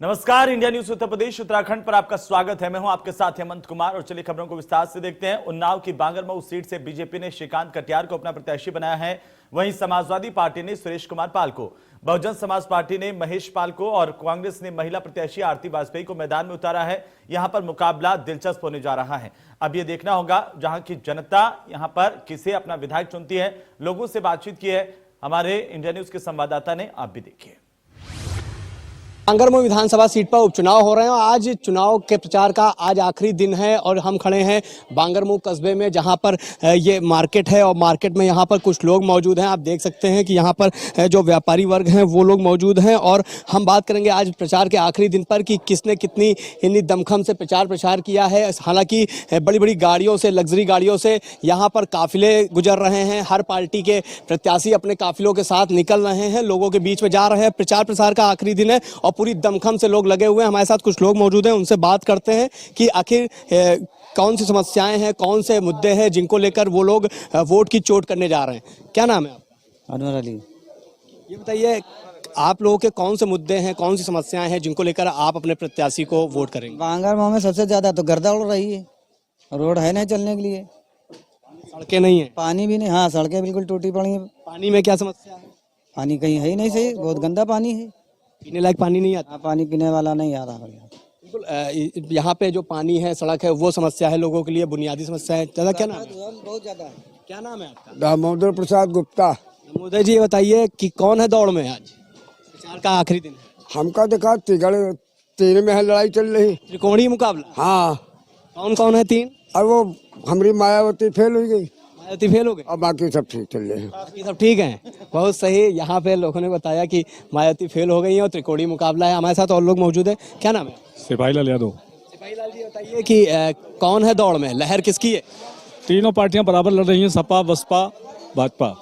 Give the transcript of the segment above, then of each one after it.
नमस्कार, India news Uttar Pradesh Uttarakhand पर आपका स्वागत है। मैं हूं आपके साथ हेमंत कुमार और चलिए खबरों को विस्तार से देखते हैं। उन्नाव की बांगरमऊ सीट से बीजेपी ने श्रीकांत कटियार को अपना प्रत्याशी बनाया है। वहीं समाजवादी पार्टी ने सुरेश कुमार पाल को, बहुजन समाज पार्टी ने महेश पाल को और कांग्रेस ने महिला प्रत्याशी आरती वाजपेयी को मैदान में उतारा है। यहां पर मुकाबला दिलचस्प होने जा रहा है। अब यह देखना होगा जहां की जनता यहां पर किसे अपना विधायक चुनती है। लोगों से बातचीत की है हमारे इंडिया न्यूज के संवाददाता ने, आप भी देखिए। बांगरमऊ विधानसभा सीट पर उपचुनाव हो रहे हैं। आज चुनाव के प्रचार का आज आखिरी दिन है और हम खड़े हैं बांगरमऊ कस्बे में, जहां पर ये मार्केट है और मार्केट में यहां पर कुछ लोग मौजूद हैं। आप देख सकते हैं कि यहां पर जो व्यापारी वर्ग हैं वो लोग मौजूद हैं और हम बात करेंगे आज प्रचार के आखिरी दिन पर कि किसने कितनी इतनी दमखम से प्रचार किया है। हालांकि बड़ी बड़ी गाड़ियों से, लग्जरी गाड़ियों से यहाँ पर काफिले गुजर रहे हैं। हर पार्टी के प्रत्याशी अपने काफिलों के साथ निकल रहे हैं, लोगों के बीच में जा रहे हैं। प्रचार प्रसार का आखिरी दिन है और पूरी दमखम से लोग लगे हुए हैं। हमारे साथ कुछ लोग मौजूद हैं, उनसे बात करते हैं कि आखिर कौन सी समस्याएं हैं, कौन से मुद्दे हैं जिनको लेकर वो लोग वोट की चोट करने जा रहे हैं। क्या नाम है आपका? अनवर अली। ये बताइए, आप लोगों के कौन से मुद्दे हैं, कौन सी समस्याएं हैं जिनको लेकर आप अपने प्रत्याशी को वोट करेंगे? बांगरमऊ में सबसे ज्यादा तो गर्दा उड़ रही है, रोड है नहीं चलने के लिए, सड़कें नहीं है, पानी भी नहीं। हाँ, सड़कें बिल्कुल टूटी पड़ी हैं। पानी में क्या समस्या है? पानी कहीं है ही नहीं सही, बहुत गंदा पानी है। पीने लायक पानी नहीं आता। हाँ, पानी पीने वाला नहीं आ रहा। बिल्कुल, यहाँ पे जो पानी है, सड़क है, वो समस्या है लोगों के लिए, बुनियादी समस्या है। दादा क्या नाम है? बहुत ज्यादा है। क्या नाम है आपका? दामोदर प्रसाद गुप्ता। दामोदर जी, ये बताइए कि कौन है दौड़ में? आज प्रचार का आखिरी दिन है। हमका देखा तीन में है लड़ाई चल रही। त्रिकोणीय मुकाबला। हाँ, कौन कौन है तीन? और वो हमारी मायावती फेल हो गई मायावती फेल हो गई और बाकी सब ठीक चल रहे हैं। बाकी सब ठीक हैं। बहुत सही। यहाँ पे लोगों ने बताया कि मायावती फेल हो गई है और त्रिकोणीय मुकाबला है। हमारे साथ और लोग मौजूद हैं। क्या नाम है? सिपाही लाल यादव। सिपाही लाल जी, बताइए कि कौन है दौड़ में, लहर किसकी है? तीनों पार्टियां बराबर लड़ रही हैं, सपा, बसपा, भाजपा।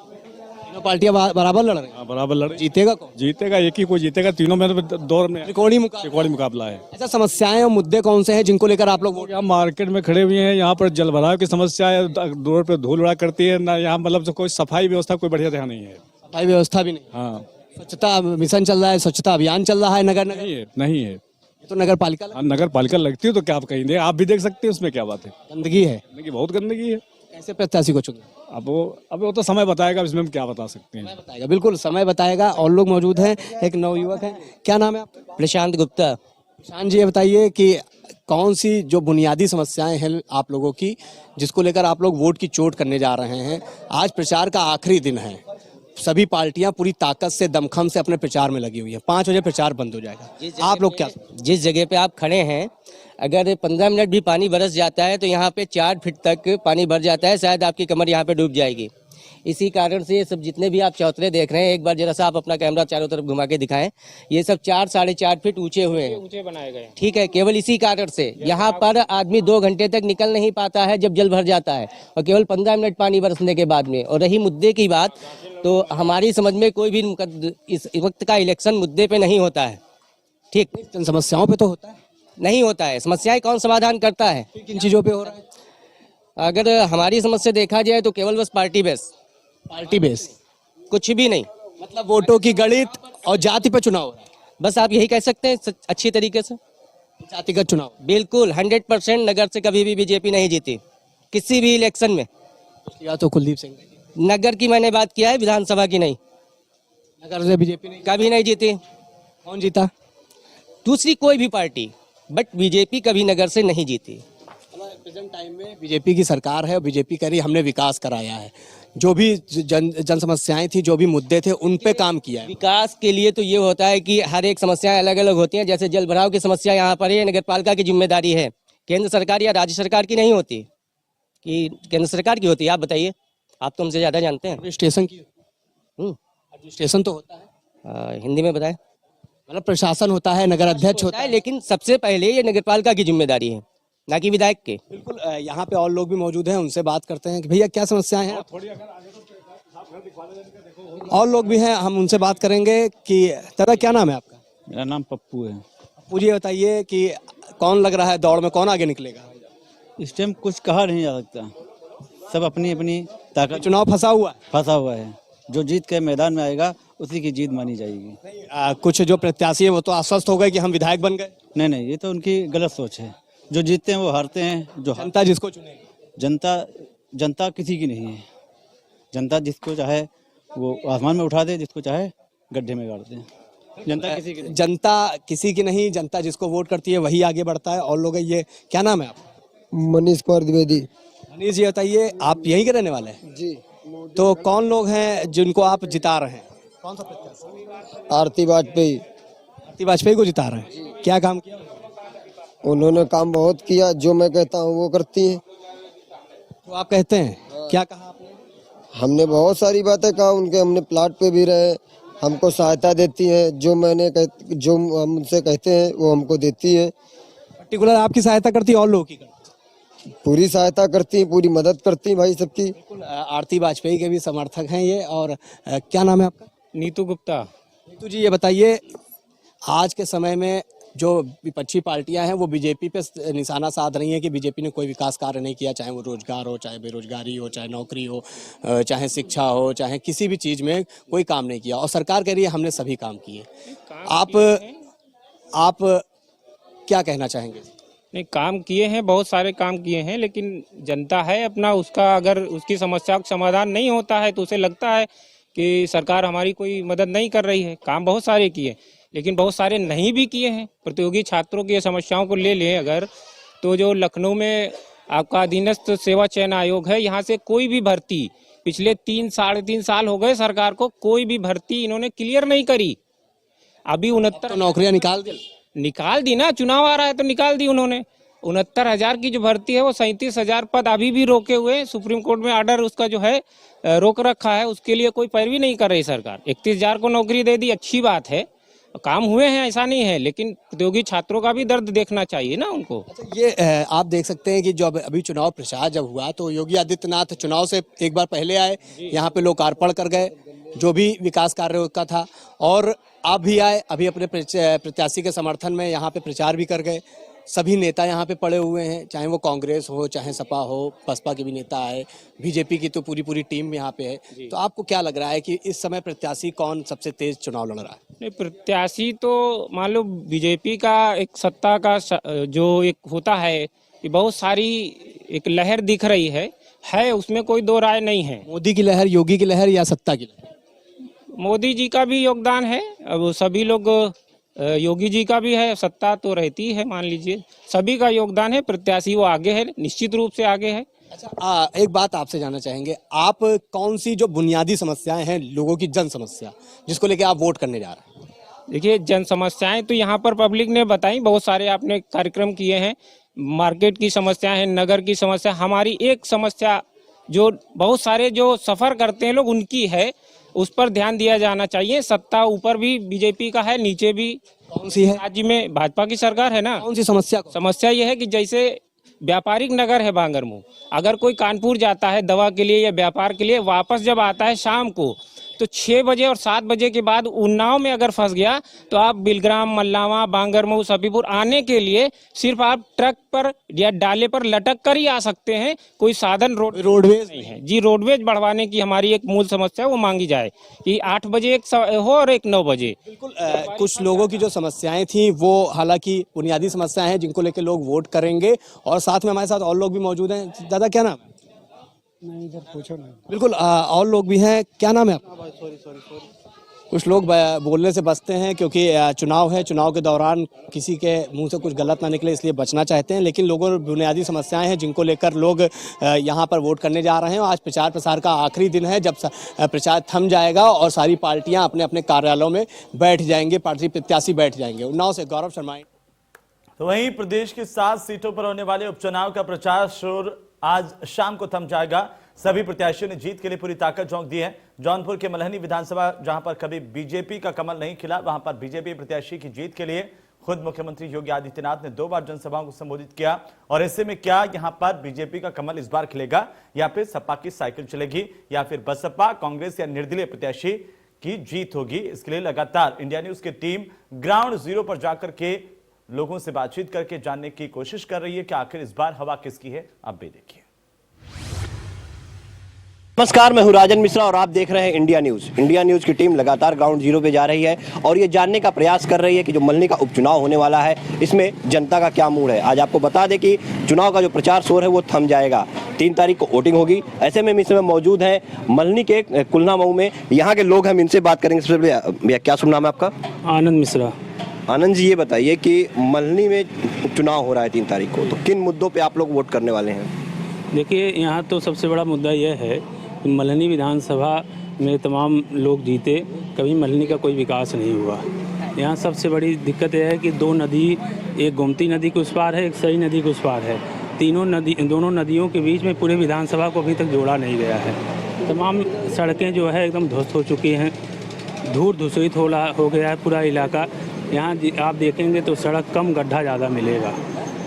तीनों पार्टियां बराबर लड़ रही हैं। बराबर लड़ रही। जीतेगा कौन? जीतेगा एक ही कोई जीतेगा। तीनों में दौर में त्रिकोणीय मुकाबला। त्रिकोणीय मुकाबला है। ऐसा समस्याएं और मुद्दे कौन से हैं जिनको लेकर आप लोग वोट? यहाँ मार्केट में खड़े हुए हैं, यहाँ पर जल भराव की समस्या है, रोड पे धूल उड़ा करती है ना। यहाँ मतलब कोई सफाई व्यवस्था कोई बढ़िया यहाँ नहीं है। सफाई व्यवस्था भी नहीं। हाँ, स्वच्छता मिशन चल रहा है, स्वच्छता अभियान चल रहा है नगर नगर। नहीं है। ये तो नगर पालिका नगर पालिका लगती है तो क्या आप कहेंगे, आप भी देख सकते हैं, उसमें क्या बात है। गंदगी है। गंदगी, बहुत गंदगी है। कैसे प्रत्याशी को चुने? अब वो तो समय बताएगा, इसमें हम क्या बता सकते हैं। बताएगा, बिल्कुल समय बताएगा। और लोग मौजूद हैं, एक नवयुवक है। क्या नाम है आपका? प्रशांत गुप्ता। प्रशांत जी, ये बताइए कि कौन सी जो बुनियादी समस्याएं हैं आप लोगों की जिसको लेकर आप लोग वोट की चोट करने जा रहे हैं। आज प्रचार का आखिरी दिन है, सभी पार्टियां पूरी ताकत से, दमखम से अपने प्रचार में लगी हुई है। 5 बजे प्रचार बंद हो जाएगा। आप लोग क्या? जिस जगह पे आप खड़े हैं, अगर 15 मिनट भी पानी बरस जाता है तो यहाँ पे 4 फीट तक पानी भर जाता है, शायद आपकी कमर यहाँ पे डूब जाएगी। इसी कारण से ये सब जितने भी आप चौतरे देख रहे हैं, एक बार जरा सा आप अपना कैमरा चारों तरफ घुमा के दिखाएं। ये सब 4 साढ़े 4 फीट ऊंचे हुए हैं, ऊंचे बनाए गए। ठीक है, केवल इसी कारण से यहाँ पर आदमी 2 घंटे तक निकल नहीं पाता है जब जल भर जाता है, और केवल 15 मिनट पानी बरसने के बाद में। और रही मुद्दे की बात, तो हमारी समझ में कोई भी इस वक्त का इलेक्शन मुद्दे पे नहीं होता है। ठीक, जन समस्याओं पे तो होता है? नहीं होता है। समस्याएं कौन समाधान करता है? किन चीजों पे हो रहा है? अगर हमारी समस्या देखा जाए तो केवल बस पार्टी बेस, पार्टी बेस, कुछ भी नहीं। मतलब वोटों की गणित और जाति पे चुनाव हो रहा है। बस आप यही कह सकते हैं अच्छी तरीके से। जातिगत चुनाव। बिल्कुल 100% नगर से कभी भी बीजेपी नहीं जीती किसी भी इलेक्शन में। या तो कुलदीप सिंह नगर की मैंने बात किया है, विधानसभा की नहीं। नगर से बीजेपी नहीं, कभी नहीं जीती। कौन जीता? दूसरी कोई भी पार्टी, बट बीजेपी कभी नगर से नहीं जीती। प्रेजेंट टाइम में बीजेपी की सरकार है और बीजेपी कह रही हमने विकास कराया है। जो भी जन समस्याएं थी, जो भी मुद्दे थे, उन पे काम किया है। विकास के लिए तो ये होता है कि हर एक समस्याएं अलग अलग होती हैं। जैसे जल भराव की समस्या यहाँ पर है, नगर पालिका की जिम्मेदारी है, केंद्र सरकार या राज्य सरकार की नहीं होती, कि केंद्र सरकार की होती है। आप बताइए, आप तो हमसे ज्यादा जानते हैं। एडमिनिस्ट्रेशन की, एडमिनिस्ट्रेशन तो होता है। हिंदी में बताएं। मतलब प्रशासन होता है, नगर अध्यक्ष होता है, लेकिन सबसे पहले ये नगर पालिका की जिम्मेदारी है, ना कि विधायक के। बिल्कुल। यहाँ पे और लोग भी मौजूद हैं, उनसे बात करते हैं कि भैया क्या समस्याएं हैं। और लोग भी हैं, हम उनसे बात करेंगे कि दादा क्या नाम है आपका? मेरा नाम पप्पू है। पप्पू जी, बताइए कि कौन लग रहा है दौड़ में, कौन आगे निकलेगा? इस टाइम कुछ कहा नहीं जा सकता, सब अपनी अपनी ताकत। चुनाव फंसा हुआ है। फंसा हुआ है। जो जीत के मैदान में आएगा उसी की जीत मानी जाएगी। कुछ जो प्रत्याशी है वो तो आश्वस्त हो गए कि हम विधायक बन गए। नहीं नहीं, ये तो उनकी गलत सोच है। जो जीतते हैं वो हारते हैं। जनता जिसको चुनेगी। जनता किसी की नहीं है। जनता जिसको चाहे वो आसमान में उठा दे, जिसको चाहे गड्ढे में गाड़ दे। जनता किसी की नहीं। जनता किसी की नहीं, जनता जिसको वोट करती है वही आगे बढ़ता है। और लोग ये क्या नाम है आपका? मनीष कुमार द्विवेदी। मनीष जी बताइए, आप यहीं के रहने वाले हैं? जी। तो कौन लोग हैं जिनको आप जिता रहे हैं? कौन सा प्रत्याशी? आरती वाजपेयी। आरती वाजपेयी को जिता रहे हैं। क्या काम किया उन्होंने काम बहुत किया, जो मैं कहता हूँ वो करती हैं। तो आप कहते हैं? क्या कहा आपने? हमने बहुत सारी बातें कहा उनके, हमने प्लाट पे भी रहे, हमको सहायता देती हैं। जो जो हम उनसे कहते हैं वो हमको देती है। पर्टिकुलर आपकी सहायता करती है और लोगों की करती पूरी सहायता करती हैं, पूरी मदद करती हैं भाई सबकी। बिल्कुल। आरती वाजपेयी के भी समर्थक हैं ये। और क्या नाम है आपका? नीतू गुप्ता। नीतू जी ये बताइए, आज के समय में जो विपक्षी पार्टियां हैं वो बीजेपी पे निशाना साध रही हैं कि बीजेपी ने कोई विकास कार्य नहीं किया, चाहे वो रोजगार हो, चाहे बेरोजगारी हो, चाहे नौकरी हो, चाहे शिक्षा हो, चाहे किसी भी चीज में कोई काम नहीं किया। और सरकार कह रही है हमने सभी काम किए। आप क्या कहना चाहेंगे? नहीं, काम किए हैं, बहुत सारे काम किए हैं, लेकिन जनता है अपना, उसका अगर उसकी समस्या का समाधान नहीं होता है तो उसे लगता है कि सरकार हमारी कोई मदद नहीं कर रही है। काम बहुत सारे किए, लेकिन बहुत सारे नहीं भी किए हैं। प्रतियोगी छात्रों की समस्याओं को ले लें अगर, तो जो लखनऊ में आपका अधीनस्थ सेवा चयन आयोग है, यहाँ से कोई भी भर्ती पिछले 3-3.5 साल हो गए सरकार को, कोई भी भर्ती इन्होंने क्लियर नहीं करी। अभी 69 नौकरियां निकाल दी ना, चुनाव आ रहा है तो निकाल दी उन्होंने। 69,000 की जो भर्ती है वो 37,000 पद अभी भी रोके हुए। सुप्रीम कोर्ट में ऑर्डर उसका जो है रोक रखा है, उसके लिए कोई पैरवी नहीं कर रही सरकार। 31,000 को नौकरी दे दी, अच्छी बात है, काम हुए हैं ऐसा नहीं है, लेकिन प्रतियोगी छात्रों का भी दर्द देखना चाहिए ना उनको। ये आप देख सकते हैं कि जो अभी चुनाव प्रचार जब हुआ तो योगी आदित्यनाथ चुनाव से एक बार पहले आए, यहाँ पे लोकार्पण कर गए जो भी विकास कार्य का था, और आप भी आए अभी अपने प्रत्याशी के समर्थन में यहाँ पे प्रचार भी कर गए। सभी नेता यहाँ पे पड़े हुए हैं, चाहे वो कांग्रेस हो, चाहे सपा हो, बसपा के भी नेता है, बीजेपी की तो पूरी टीम यहाँ पे है। तो आपको क्या लग रहा है कि इस समय प्रत्याशी कौन सबसे तेज चुनाव लड़ रहा है? नहीं, प्रत्याशी तो मान लो बीजेपी का एक सत्ता का जो एक होता है कि बहुत सारी एक लहर दिख रही है, उसमें कोई दो राय नहीं है। मोदी की लहर, योगी की लहर या सत्ता की लहर? मोदी जी का भी योगदान है, अब सभी लोग, योगी जी का भी है, सत्ता तो रहती है, मान लीजिए सभी का योगदान है। प्रत्याशी वो आगे है, निश्चित रूप से आगे है। अच्छा, एक बात आपसे जानना चाहेंगे, आप कौन सी जो बुनियादी समस्याएं हैं लोगों की, जन समस्या जिसको लेके आप वोट करने जा रहे हैं? देखिए, जन समस्याएं तो यहाँ पर पब्लिक ने बताई, बहुत सारे आपने कार्यक्रम किए हैं। मार्केट की समस्या है, नगर की समस्या, हमारी एक समस्या जो बहुत सारे जो सफर करते हैं लोग उनकी है, उस पर ध्यान दिया जाना चाहिए। सत्ता ऊपर भी बीजेपी का है, नीचे भी। कौन सी है? राज्य में भाजपा की सरकार है ना। कौन सी समस्या? समस्या यह है कि जैसे व्यापारिक नगर है बांगरमऊ, अगर कोई कानपुर जाता है दवा के लिए या व्यापार के लिए, वापस जब आता है शाम को तो 6 बजे और 7 बजे के बाद उन्नाव में अगर फंस गया तो आप बिलग्राम, मल्लावा, बांगरमऊ, सफीपुर आने के लिए सिर्फ आप ट्रक पर या डाले पर लटक कर ही आ सकते हैं, कोई साधन रोडवेज नहीं है जी। रोडवेज बढ़वाने की हमारी एक मूल समस्या वो मांगी जाए कि 8 बजे एक हो और एक 9 बजे। बिल्कुल। कुछ लोगों की जो समस्याएं थी वो हालांकि बुनियादी समस्याएं हैं जिनको लेकर लोग वोट करेंगे, और साथ में हमारे साथ और लोग भी मौजूद हैं। दादा क्या नाम है? नहीं, इधर पूछो ना। बिल्कुल, और लोग भी हैं। क्या नाम है आपका? कुछ लोग बोलने से बचते हैं क्योंकि चुनाव है, चुनाव के दौरान किसी के मुंह से कुछ गलत ना निकले इसलिए बचना चाहते हैं, लेकिन लोगों में बुनियादी समस्याएं हैं जिनको लेकर लोग यहां पर वोट करने जा रहे हैं। आज प्रचार प्रसार का आखिरी दिन है, जब प्रचार थम जाएगा और सारी पार्टियां अपने अपने कार्यालयों में बैठ जाएंगे, पार्टी प्रत्याशी बैठ जाएंगे। उन्नाव से गौरव शर्मा। तो वहीं प्रदेश की 7 सीटों पर होने वाले उपचुनाव का प्रचार शोर आज शाम को थम जाएगा। सभी प्रत्याशियों ने जीत के लिए पूरी ताकत झोंक दी है। जौनपुर के मल्हनी विधानसभा, जहां पर कभी बीजेपी का कमल नहीं खिला, वहां पर बीजेपी प्रत्याशी की जीत के लिए खुद मुख्यमंत्री योगी आदित्यनाथ ने 2 बार जनसभाओं को संबोधित किया। और ऐसे में क्या यहां पर बीजेपी का कमल इस बार खिलेगा, या फिर सपा की साइकिल चलेगी, या फिर बसपा, कांग्रेस या निर्दलीय प्रत्याशी की जीत होगी? इसके लिए लगातार इंडिया न्यूज की टीम ग्राउंड जीरो पर जाकर के लोगों से बातचीत करके जानने की कोशिश कर रही है कि आखिर इस बार हवा किसकी है। आप भी देखिए। नमस्कार, मैं हूं राजन मिश्रा और आप देख रहे हैं इंडिया न्यूज़। इंडिया न्यूज़ की टीम लगातार ग्राउंड जीरो पे जा रही है और ये जानने का प्रयास कर रही है कि जो मल्हनी का उपचुनाव होने वाला है इसमें जनता का क्या मूड है। आज आपको बता दें कि चुनाव का जो प्रचार शोर है वो थम जाएगा। 3 तारीख को वोटिंग होगी। ऐसे में हम इस समय मौजूद हैं मल्हनी के कुलना मऊ में। यहाँ के लोग हम इनसे बात करेंगे। सबसे पहले भैया क्या शुभ नाम है आपका? आनंद मिश्रा। आनंद जी, ये बताइए कि मल्हनी में उपचुनाव हो रहा है 3 तारीख को, तो किन मुद्दों पर आप लोग वोट करने वाले हैं? देखिए, यहाँ तो सबसे बड़ा मुद्दा यह है कि मल्हनी विधानसभा में तमाम लोग जीते, कभी मल्हनी का कोई विकास नहीं हुआ। यहाँ सबसे बड़ी दिक्कत यह है कि 2 नदी, एक गोमती नदी के उस पार है, एक सई नदी के उस पार है। दोनों नदियों के बीच में पूरे विधानसभा को अभी तक जोड़ा नहीं गया है। तमाम सड़कें जो है एकदम ध्वस्त हो चुकी हैं, धूल धूसरित हो गया है पूरा इलाका। यहाँ आप देखेंगे तो सड़क कम, गड्ढा ज़्यादा मिलेगा।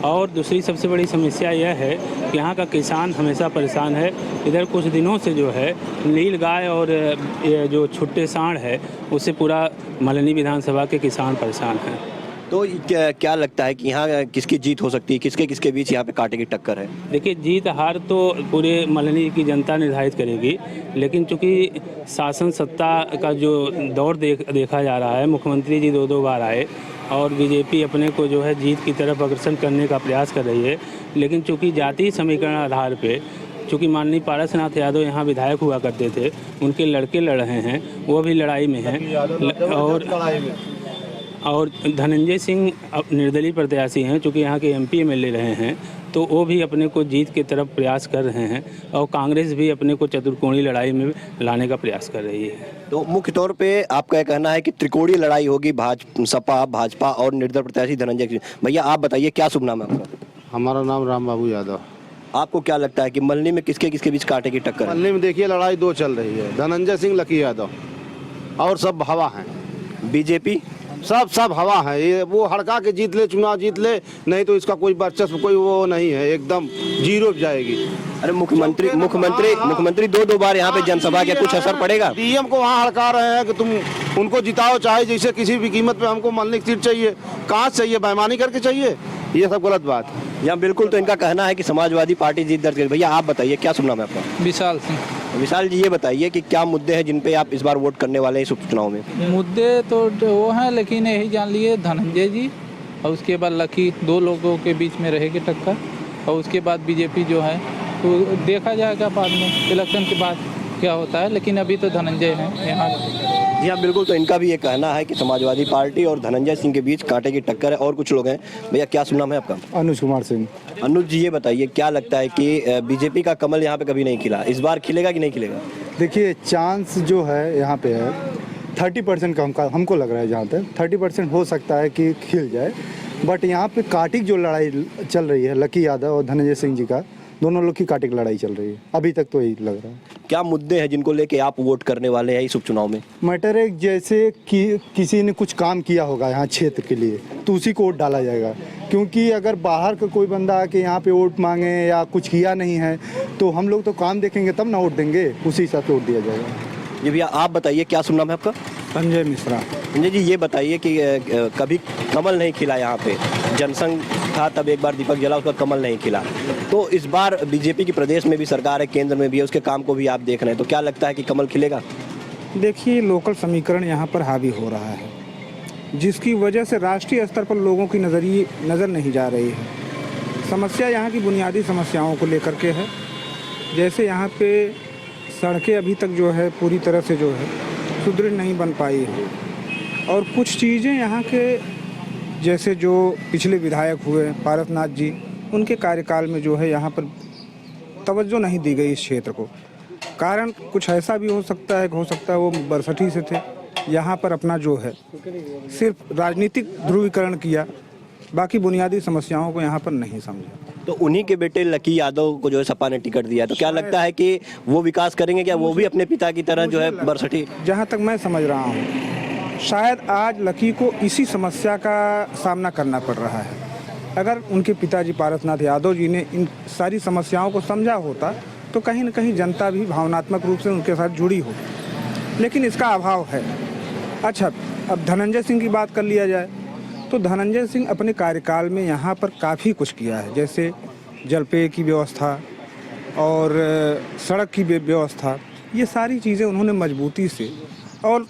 और दूसरी सबसे बड़ी समस्या यह है कि यहाँ का किसान हमेशा परेशान है। इधर कुछ दिनों से जो है नील गाय और ये जो छुट्टे सांड है उससे पूरा मल्हनी विधानसभा के किसान परेशान हैं। तो क्या लगता है कि यहाँ किसकी जीत हो सकती है? किसके बीच यहाँ पे कांटे की टक्कर है? देखिए, जीत हार तो पूरे मल्हनी की जनता निर्धारित करेगी, लेकिन चूँकि शासन सत्ता का जो दौर देखा जा रहा है, मुख्यमंत्री जी 2 बार आए और बीजेपी अपने को जो है जीत की तरफ अग्रसर करने का प्रयास कर रही है। लेकिन चूँकि जातीय समीकरण आधार पे, चूँकि माननीय पारसनाथ यादव यहाँ विधायक हुआ करते थे, उनके लड़के लड़ रहे हैं, वो भी लड़ाई में हैं। और धनंजय सिंह निर्दलीय प्रत्याशी हैं, चूँकि यहाँ के MP MLA रहे हैं, तो वो भी अपने को जीत की तरफ प्रयास कर रहे हैं। और कांग्रेस भी अपने को चतुर्कोणीय लड़ाई में लाने का प्रयास कर रही है। तो मुख्य तौर पे आपका यह कहना है कि त्रिकोणीय लड़ाई होगी, सपा, भाजपा और निर्दलीय प्रत्याशी धनंजय सिंह। भैया आप बताइए क्या शुभ नाम है आपका? हमारा नाम राम बाबू यादव। आपको क्या लगता है कि मल्हनी में किसके बीच कांटे की टक्कर है? मल्हनी में देखिए लड़ाई 2 चल रही है, धनंजय सिंह, लकी यादव, और सब हवा हैं। बीजेपी सब हवा है। ये वो हड़का के जीत ले, चुनाव जीत ले, नहीं तो इसका कोई वर्चस्व, कोई वो नहीं है, एकदम जीरो जाएगी। अरे मुख्यमंत्री 2 बार यहाँ पे जनसभा के, कुछ असर पड़ेगा? डीएम को वहाँ हड़का रहे हैं कि तुम उनको जिताओ, चाहे जैसे किसी भी कीमत पे हमको मल्हनी की सीट चाहिए। कहाँ चाहिए? बेईमानी करके चाहिए? ये सब गलत बात है। यहाँ बिल्कुल, तो इनका कहना है कि समाजवादी पार्टी जीत दर्ज करेगी। भैया आप बताइए क्या शुभ नाम है आपका? विशाल सिंह। विशाल जी, ये बताइए कि क्या मुद्दे हैं जिन पे आप इस बार वोट करने वाले हैं इस उपचुनाव में? मुद्दे तो वो हैं, लेकिन यही जान लिए धनंजय जी और उसके बाद लकी, 2 लोगों के बीच में रहेगी टक्कर। और उसके बाद बीजेपी जो है, तो देखा जाएगा बाद में इलेक्शन के बाद क्या होता है, लेकिन अभी तो धनंजय हैं यहाँ। जी हाँ बिल्कुल, तो इनका भी ये कहना है कि समाजवादी पार्टी और धनंजय सिंह के बीच कांटे की टक्कर है। और कुछ लोग हैं। भैया क्या शुभ नाम है आपका? अनुज कुमार सिंह। अनुज जी, ये बताइए क्या लगता है कि बीजेपी का कमल यहाँ पे कभी नहीं खिला, इस बार खिलेगा कि नहीं खिलेगा? देखिए, चांस जो है यहाँ पे है 30% का हमको लग रहा है। जहाँ तक 30% हो सकता है कि खिल जाए, बट यहाँ पे काटिक जो लड़ाई चल रही है, लकी यादव और धनंजय सिंह जी का, दोनों लोग की काटिक लड़ाई चल रही है अभी तक, तो यही लग रहा है। क्या मुद्दे हैं जिनको लेके आप वोट करने वाले हैं इस उपचुनाव में? मैटर है जैसे कि किसी ने कुछ काम किया होगा यहाँ क्षेत्र के लिए, तो उसी को वोट डाला जाएगा। क्योंकि अगर बाहर का कोई बंदा आके यहाँ पे वोट मांगे या कुछ किया नहीं है, तो हम लोग तो काम देखेंगे तब ना वोट देंगे, उसी हिसाब से वोट दिया जाएगा। जी भैया आप बताइए क्या शुभ नाम है आपका? संजय मिश्रा। संजय जी, ये बताइए कि कभी कमल नहीं खिला यहाँ पे, जनसंघ था तब एक बार दीपक जला, उसका कमल नहीं खिला। तो इस बार बीजेपी की प्रदेश में भी सरकार है, केंद्र में भी है, उसके काम को भी आप देख रहे हैं, तो क्या लगता है कि कमल खिलेगा? देखिए, लोकल समीकरण यहाँ पर हावी हो रहा है, जिसकी वजह से राष्ट्रीय स्तर पर लोगों की नज़र नहीं जा रही है। समस्या यहाँ की बुनियादी समस्याओं को लेकर के है। जैसे यहाँ पे सड़कें अभी तक जो है पूरी तरह से जो है सुदृढ़ नहीं बन पाई है, और कुछ चीज़ें यहाँ के, जैसे जो पिछले विधायक हुए पारसनाथ जी, उनके कार्यकाल में जो है यहाँ पर तवज्जो नहीं दी गई इस क्षेत्र को। कारण कुछ ऐसा भी हो सकता है वो बरसठी से थे, यहाँ पर अपना जो है सिर्फ राजनीतिक ध्रुवीकरण किया, बाकी बुनियादी समस्याओं को यहाँ पर नहीं समझा। तो उन्हीं के बेटे लकी यादव को जो है सपा ने टिकट दिया, तो क्या लगता है कि वो विकास करेंगे? क्या वो भी अपने पिता की तरह जो है बरसठी? जहाँ तक मैं समझ रहा हूँ, शायद आज लकी को इसी समस्या का सामना करना पड़ रहा है। अगर उनके पिताजी पारसनाथ यादव जी ने इन सारी समस्याओं को समझा होता, तो कहीं न कहीं जनता भी भावनात्मक रूप से उनके साथ जुड़ी हो, लेकिन इसका अभाव है। अच्छा, अब धनंजय सिंह की बात कर लिया जाए, तो धनंजय सिंह अपने कार्यकाल में यहाँ पर काफ़ी कुछ किया है, जैसे जलपेय की व्यवस्था, और सड़क की व्यवस्था, ये सारी चीज़ें उन्होंने मजबूती से और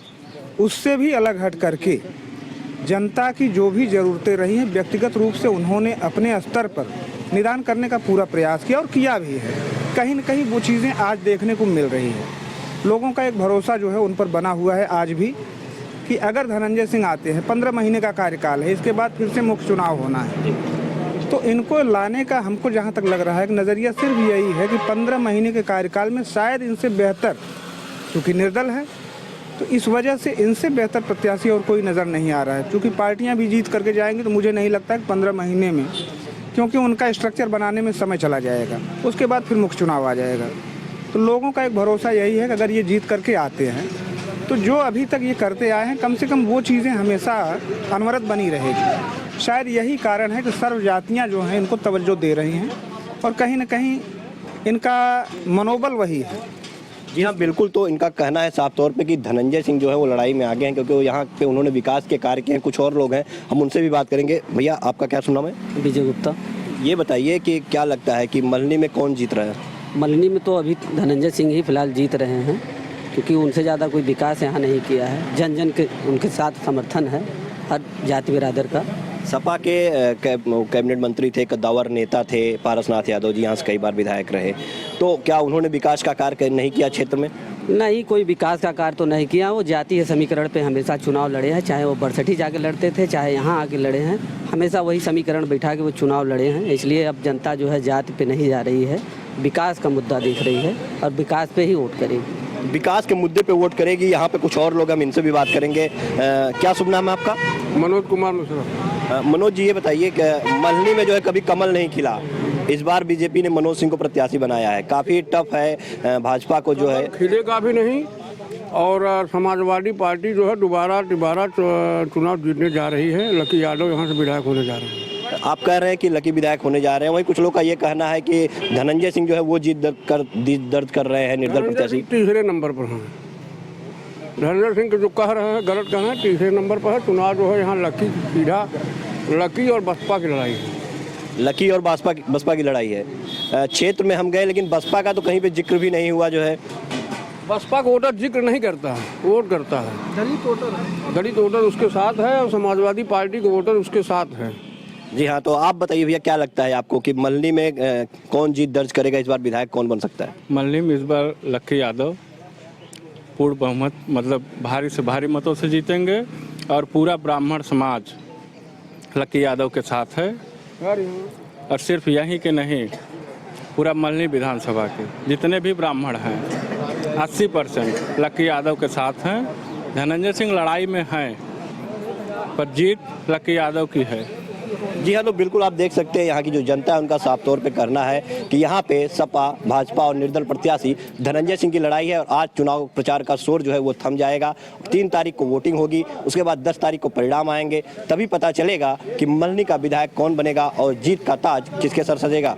उससे भी अलग हट करके जनता की जो भी ज़रूरतें रही हैं व्यक्तिगत रूप से उन्होंने अपने स्तर पर निदान करने का पूरा प्रयास किया और किया भी है। कहीं न कहीं वो चीज़ें आज देखने को मिल रही हैं। लोगों का एक भरोसा जो है उन पर बना हुआ है आज भी कि अगर धनंजय सिंह आते हैं, 15 महीने का कार्यकाल है, इसके बाद फिर से मुख्य चुनाव होना है, तो इनको लाने का हमको जहाँ तक लग रहा है कि नज़रिया सिर्फ यही है कि 15 महीने के कार्यकाल में शायद इनसे बेहतर, क्योंकि निर्दल है तो इस वजह से इनसे बेहतर प्रत्याशी और कोई नज़र नहीं आ रहा है। क्योंकि पार्टियां भी जीत करके जाएंगी तो मुझे नहीं लगता है कि 15 महीने में, क्योंकि उनका स्ट्रक्चर बनाने में समय चला जाएगा, उसके बाद फिर मुख्य चुनाव आ जाएगा। तो लोगों का एक भरोसा यही है कि अगर ये जीत करके आते हैं तो जो अभी तक ये करते आए हैं कम से कम वो चीज़ें हमेशा अनवरत बनी रहेगी। शायद यही कारण है कि सर्व जातियाँ जो हैं इनको तवज्जो दे रही हैं और कहीं ना कहीं इनका मनोबल वही है। जी हाँ, बिल्कुल। तो इनका कहना है साफ तौर पे कि धनंजय सिंह जो है वो लड़ाई में आगे हैं, क्योंकि वो यहाँ पे उन्होंने विकास के कार्य किए हैं। कुछ और लोग हैं, हम उनसे भी बात करेंगे। भैया, आपका क्या सुनना है? विजय गुप्ता। ये बताइए कि क्या लगता है कि मल्हनी में कौन जीत रहा है? मल्हनी में तो अभी धनंजय सिंह ही फिलहाल जीत रहे हैं, क्योंकि उनसे ज़्यादा कोई विकास यहाँ नहीं किया है। जन जन के उनके साथ समर्थन है हर जाति बिरादर का। सपा के कैबिनेट मंत्री थे, कद्दावर नेता थे पारसनाथ यादव जी, यहाँ से कई बार विधायक रहे, तो क्या उन्होंने विकास का कार्य नहीं किया क्षेत्र में? नहीं, कोई विकास का कार्य तो नहीं किया। वो जातीय समीकरण पे हमेशा चुनाव लड़े हैं, चाहे वो बरसठी जाके लड़ते थे, चाहे यहाँ आके लड़े हैं, हमेशा वही समीकरण बैठा के वो चुनाव लड़े हैं। इसलिए अब जनता जो है जाति पे नहीं जा रही है, विकास का मुद्दा देख रही है और विकास पे ही वोट करेगी। विकास के मुद्दे पे वोट करेगी। यहाँ पे कुछ और लोग, हम इनसे भी बात करेंगे। क्या शुभ नाम है आपका? मनोज कुमार मिश्रा। मनोज जी, ये बताइए कि मल्हनी में जो है कभी कमल नहीं खिला, इस बार बीजेपी ने मनोज सिंह को प्रत्याशी बनाया है, काफ़ी टफ है भाजपा को जो है। खिले का भी नहीं, और समाजवादी पार्टी जो है दोबारा चुनाव जीतने जा रही है। लकी यादव यहाँ से विधायक होने जा रहे हैं। आप कह रहे हैं कि लकी विधायक होने जा रहे हैं, वहीं कुछ लोग का ये कहना है कि धनंजय सिंह जो है वो जीत दर्ज कर रहे हैं, निर्दल प्रत्याशी। तीसरे नंबर पर हैं धनंजय सिंह, जो कह रहे हैं गलत कहना है, तीसरे नंबर पर है। चुनाव जो है यहाँ सीधा लकी और बसपा की लड़ाई है। लकी और बसपा की लड़ाई है। क्षेत्र में हम गए, लेकिन बसपा का तो कहीं पे जिक्र भी नहीं हुआ जो है। बसपा को वोटर जिक्र नहीं करता है, वोट करता है। दलित वोटर उसके साथ है और समाजवादी पार्टी के वोटर उसके साथ है। जी हाँ, तो आप बताइए भैया, क्या लगता है आपको कि मल्हनी में कौन जीत दर्ज करेगा? इस बार विधायक कौन बन सकता है? मल्हनी में इस बार लकी यादव पूर्ण बहुमत, मतलब भारी से भारी मतों से जीतेंगे, और पूरा ब्राह्मण समाज लकी यादव के साथ है। और सिर्फ यहीं के नहीं, पूरा मल्हनी विधानसभा के जितने भी ब्राह्मण हैं 80% लकी यादव के साथ हैं। धनंजय सिंह लड़ाई में हैं, पर जीत लकी यादव की है। जी हाँ, तो बिल्कुल आप देख सकते हैं यहाँ की जो जनता है उनका साफ तौर पे कहना है कि यहाँ पे सपा, भाजपा और निर्दल प्रत्याशी धनंजय सिंह की लड़ाई है। और आज चुनाव प्रचार का शोर जो है वो थम जाएगा। 3 तारीख को वोटिंग होगी, उसके बाद 10 तारीख को परिणाम आएंगे, तभी पता चलेगा कि मल्हनी का विधायक कौन बनेगा और जीत का ताज किसके सर सजेगा।